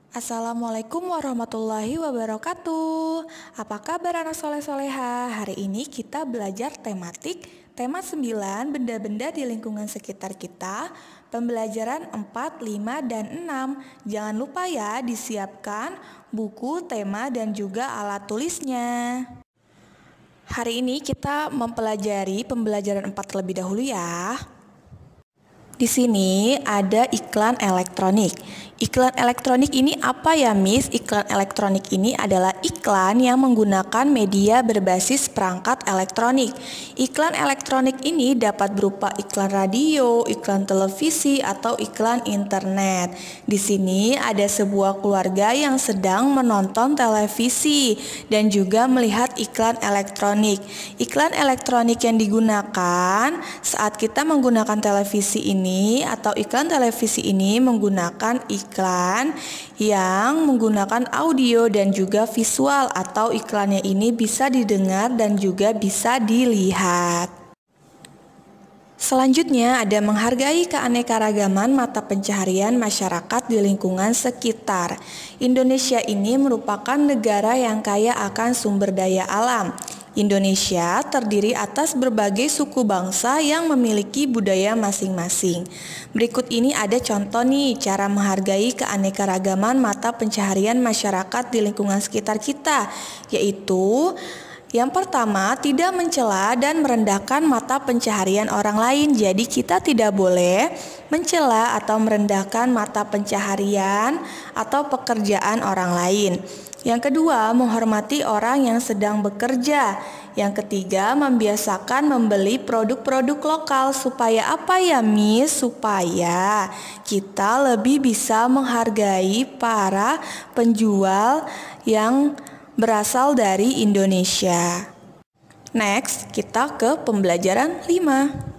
Assalamualaikum warahmatullahi wabarakatuh. Apa kabar anak soleh-soleha? Hari ini kita belajar tema 9 benda-benda di lingkungan sekitar kita, pembelajaran 4, 5, dan 6. Jangan lupa ya disiapkan buku, tema, dan juga alat tulisnya. Hari ini kita mempelajari pembelajaran 4 terlebih dahulu ya. Di sini ada iklan elektronik. Iklan elektronik ini apa ya, Miss? Iklan elektronik ini adalah iklan yang menggunakan media berbasis perangkat elektronik. Iklan elektronik ini dapat berupa iklan radio, iklan televisi, atau iklan internet. Di sini ada sebuah keluarga yang sedang menonton televisi dan juga melihat iklan elektronik. Iklan elektronik yang digunakan saat kita menggunakan televisi ini atau iklan televisi ini menggunakan iklan yang menggunakan audio dan juga visual, atau iklannya ini bisa didengar dan juga bisa dilihat. Selanjutnya ada menghargai keanekaragaman mata pencaharian masyarakat di lingkungan sekitar. Indonesia ini merupakan negara yang kaya akan sumber daya alam. Indonesia terdiri atas berbagai suku bangsa yang memiliki budaya masing-masing. Berikut ini ada contoh nih cara menghargai keanekaragaman mata pencaharian masyarakat di lingkungan sekitar kita, yaitu yang pertama, tidak mencela dan merendahkan mata pencaharian orang lain. Jadi kita tidak boleh mencela atau merendahkan mata pencaharian atau pekerjaan orang lain. Yang kedua, menghormati orang yang sedang bekerja. Yang ketiga, membiasakan membeli produk-produk lokal. Supaya apa ya, Miss? Supaya kita lebih bisa menghargai para penjual yang berasal dari Indonesia. Next, kita ke pembelajaran 5.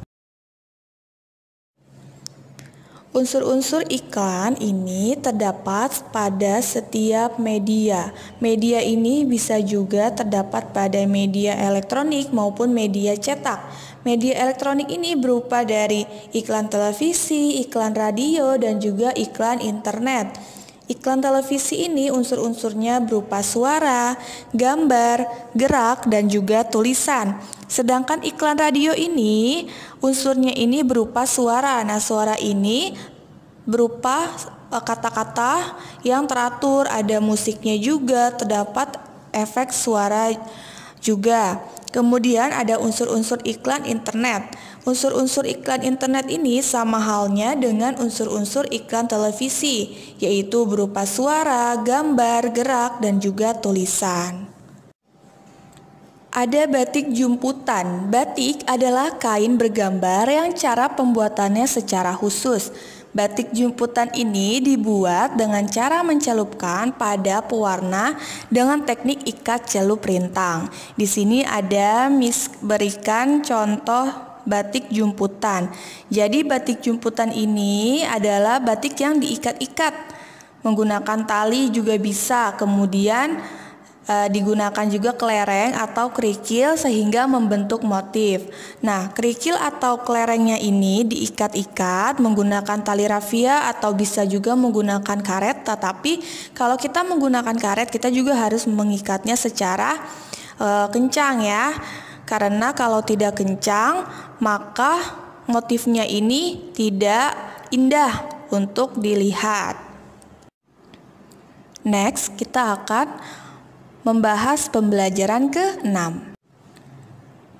Unsur-unsur iklan ini terdapat pada setiap media. Media ini bisa juga terdapat pada media elektronik maupun media cetak. Media elektronik ini berupa dari iklan televisi, iklan radio, dan juga iklan internet. Iklan televisi ini unsur-unsurnya berupa suara, gambar, gerak, dan juga tulisan. Sedangkan iklan radio ini unsurnya ini berupa suara. Nah, suara ini berupa kata-kata yang teratur, ada musiknya juga, terdapat efek suara juga. Kemudian ada unsur-unsur iklan internet. Unsur-unsur iklan internet ini sama halnya dengan unsur-unsur iklan televisi, yaitu berupa suara, gambar, gerak, dan juga tulisan. Ada batik jumputan. Batik adalah kain bergambar yang cara pembuatannya secara khusus. Batik jumputan ini dibuat dengan cara mencelupkan pada pewarna dengan teknik ikat celup rintang. Di sini ada Miss berikan contoh batik jumputan. Jadi batik jumputan ini adalah batik yang diikat-ikat. Menggunakan tali juga bisa. Kemudian digunakan juga kelereng atau kerikil sehingga membentuk motif. Nah, kerikil atau kelerengnya ini diikat-ikat menggunakan tali rafia atau bisa juga menggunakan karet. Tetapi kalau kita menggunakan karet, kita juga harus mengikatnya secara kencang ya. Karena kalau tidak kencang, maka motifnya ini tidak indah untuk dilihat. Next, kita akan membahas pembelajaran ke-6.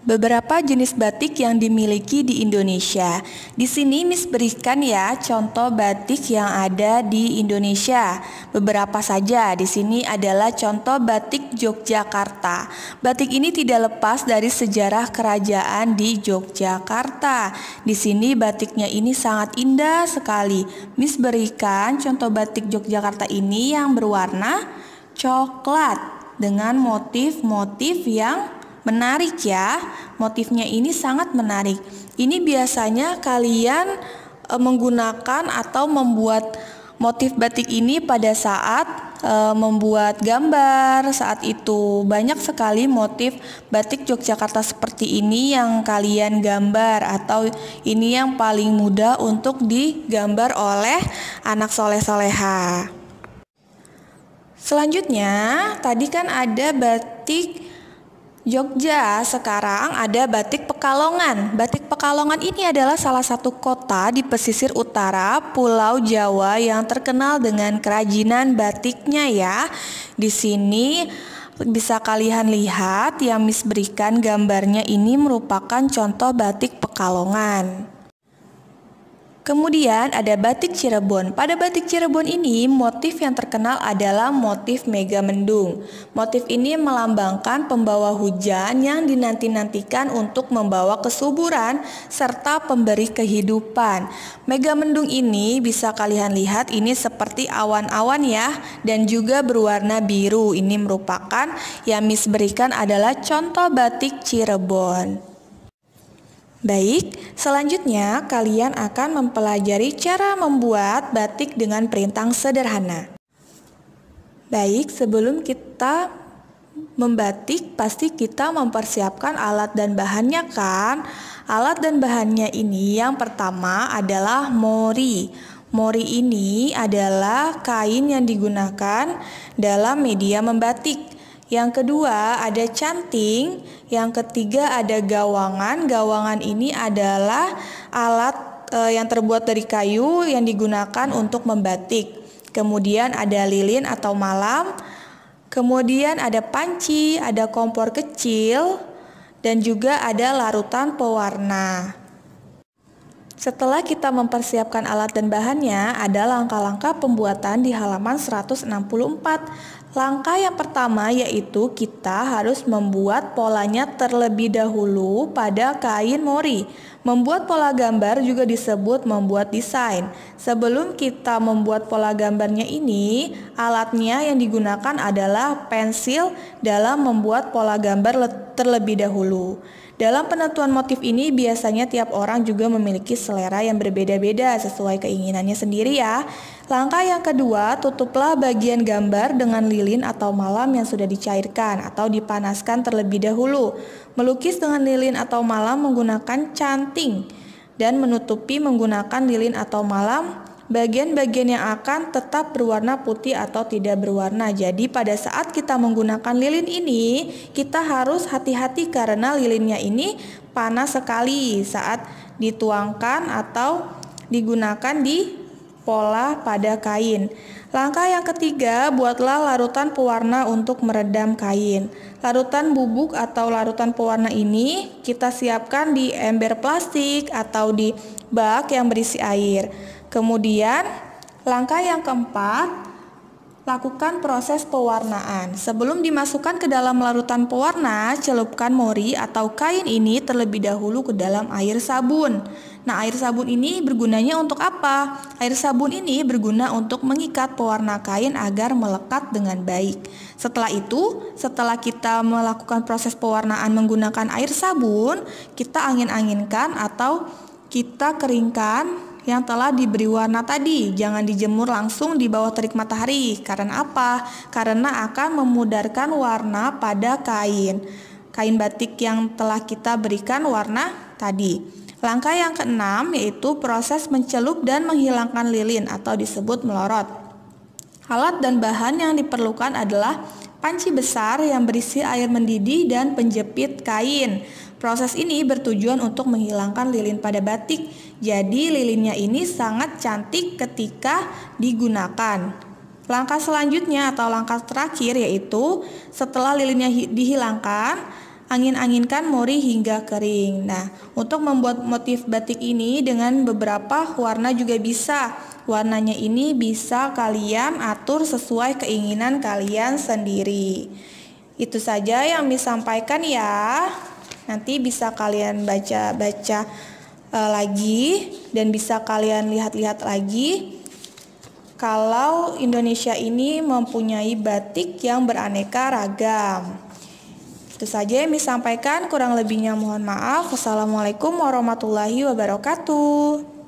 Beberapa jenis batik yang dimiliki di Indonesia. Di sini Miss berikan ya contoh batik yang ada di Indonesia. Beberapa saja. Di sini adalah contoh batik Yogyakarta. Batik ini tidak lepas dari sejarah kerajaan di Yogyakarta. Di sini batiknya ini sangat indah sekali. Miss berikan contoh batik Yogyakarta ini yang berwarna coklat dengan motif-motif yang menarik ya. Motifnya ini sangat menarik. Ini biasanya kalian menggunakan atau membuat motif batik ini pada saat membuat gambar. Saat itu banyak sekali motif batik Yogyakarta seperti ini yang kalian gambar, atau ini yang paling mudah untuk digambar oleh anak soleh-soleha. Selanjutnya, tadi kan ada batik Jogja, sekarang ada batik Pekalongan. Batik Pekalongan ini adalah salah satu kota di pesisir utara Pulau Jawa yang terkenal dengan kerajinan batiknya ya. Di sini bisa kalian lihat yang Miss berikan gambarnya ini merupakan contoh batik Pekalongan. Kemudian ada batik Cirebon. Pada batik Cirebon ini motif yang terkenal adalah motif Megamendung. Motif ini melambangkan pembawa hujan yang dinanti-nantikan untuk membawa kesuburan serta pemberi kehidupan. Megamendung ini bisa kalian lihat ini seperti awan-awan ya, dan juga berwarna biru. Ini merupakan yang Miss berikan adalah contoh batik Cirebon. Baik, selanjutnya kalian akan mempelajari cara membuat batik dengan perintang sederhana. Baik, sebelum kita membatik, pasti kita mempersiapkan alat dan bahannya kan? Alat dan bahannya ini yang pertama adalah mori. Mori ini adalah kain yang digunakan dalam media membatik. Yang kedua ada canting, yang ketiga ada gawangan. Gawangan ini adalah alat yang terbuat dari kayu yang digunakan untuk membatik. Kemudian ada lilin atau malam, kemudian ada panci, ada kompor kecil, dan juga ada larutan pewarna. Setelah kita mempersiapkan alat dan bahannya, ada langkah-langkah pembuatan di halaman 164. Langkah yang pertama yaitu kita harus membuat polanya terlebih dahulu pada kain mori. Membuat pola gambar juga disebut membuat desain. Sebelum kita membuat pola gambarnya ini, alatnya yang digunakan adalah pensil dalam membuat pola gambar terlebih dahulu. Dalam penentuan motif ini biasanya tiap orang juga memiliki selera yang berbeda-beda sesuai keinginannya sendiri ya. Langkah yang kedua, tutuplah bagian gambar dengan lilin atau malam yang sudah dicairkan atau dipanaskan terlebih dahulu. Melukis dengan lilin atau malam menggunakan canting dan menutupi menggunakan lilin atau malam. Bagian-bagian yang akan tetap berwarna putih atau tidak berwarna. Jadi pada saat kita menggunakan lilin ini, kita harus hati-hati karena lilinnya ini panas sekali saat dituangkan atau digunakan di pola pada kain. Langkah yang ketiga, buatlah larutan pewarna untuk meredam kain. Larutan bubuk atau larutan pewarna ini kita siapkan di ember plastik atau di bak yang berisi air. Kemudian, langkah yang keempat, lakukan proses pewarnaan. Sebelum dimasukkan ke dalam larutan pewarna, celupkan mori atau kain ini terlebih dahulu ke dalam air sabun. Nah, air sabun ini bergunanya untuk apa? Air sabun ini berguna untuk mengikat pewarna kain agar melekat dengan baik. Setelah itu, setelah kita melakukan proses pewarnaan menggunakan air sabun, kita angin-anginkan atau kita keringkan yang telah diberi warna tadi. Jangan dijemur langsung di bawah terik matahari. Karena apa? Karena akan memudarkan warna pada kain batik yang telah kita berikan warna tadi. Langkah yang keenam yaitu proses mencelup dan menghilangkan lilin atau disebut melorot. Alat dan bahan yang diperlukan adalah panci besar yang berisi air mendidih dan penjepit kain. Proses ini bertujuan untuk menghilangkan lilin pada batik. Jadi lilinnya ini sangat cantik ketika digunakan. Langkah selanjutnya atau langkah terakhir yaitu setelah lilinnya dihilangkan, angin-anginkan mori hingga kering. Nah, untuk membuat motif batik ini dengan beberapa warna juga bisa. Warnanya ini bisa kalian atur sesuai keinginan kalian sendiri. Itu saja yang disampaikan ya. Nanti bisa kalian baca-baca lagi dan bisa kalian lihat-lihat lagi kalau Indonesia ini mempunyai batik yang beraneka ragam. Itu saja yang disampaikan, kurang lebihnya mohon maaf. Wassalamualaikum warahmatullahi wabarakatuh.